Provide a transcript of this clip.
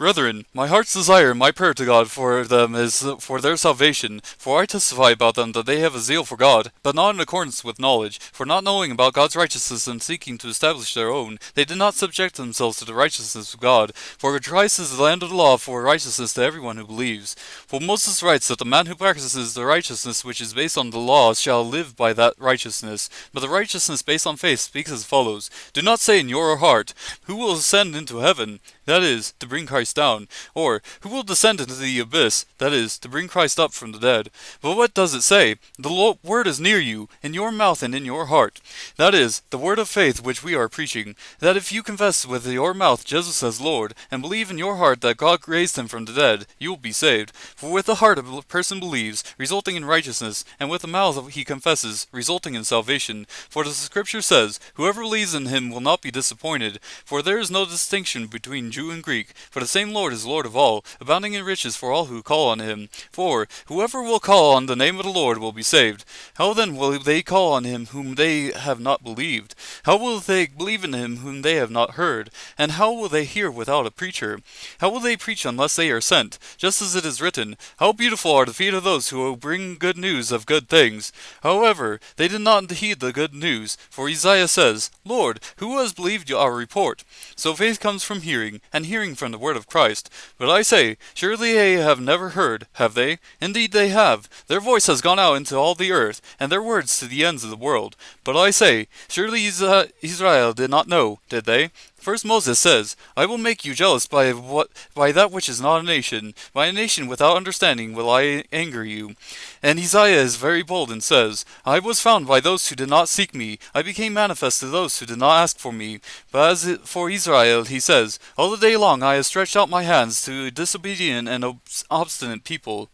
Brethren, my heart's desire and my prayer to God for them is for their salvation. For I testify about them that they have a zeal for God, but not in accordance with knowledge. For not knowing about God's righteousness and seeking to establish their own, they did not subject themselves to the righteousness of God. For Christ is the land of the law for righteousness to everyone who believes. For Moses writes that the man who practices the righteousness which is based on the law shall live by that righteousness. But the righteousness based on faith speaks as follows: Do not say in your heart, Who will ascend into heaven? That is, to bring Christ down. Or, who will descend into the abyss? That is, to bring Christ up from the dead. But what does it say? The word is near you, in your mouth and in your heart. That is, the word of faith which we are preaching. That if you confess with your mouth Jesus as Lord, and believe in your heart that God raised him from the dead, you will be saved. For with the heart a person believes, resulting in righteousness, and with the mouth he confesses, resulting in salvation. For the Scripture says, Whoever believes in him will not be disappointed. For there is no distinction between Jew and Greek, for the same Lord is Lord of all, abounding in riches for all who call on him. For whoever will call on the name of the Lord will be saved. How then will they call on him whom they have not believed? How will they believe in him whom they have not heard? And how will they hear without a preacher? How will they preach unless they are sent? Just as it is written, How beautiful are the feet of those who bring good news of good things. However, they did not heed the good news, for Isaiah says, Lord, who has believed our report? So faith comes from hearing, and hearing from the word of Christ. But I say, surely they have never heard, have they? Indeed they have. Their voice has gone out into all the earth, and their words to the ends of the world. But I say, surely Israel did not know, did they? First Moses says, I will make you jealous by that which is not a nation. By a nation without understanding will I anger you. And Isaiah is very bold and says, I was found by those who did not seek me. I became manifest to those who did not ask for me. But as for Israel, he says, All the day long I have stretched out my hands to a disobedient and obstinate people.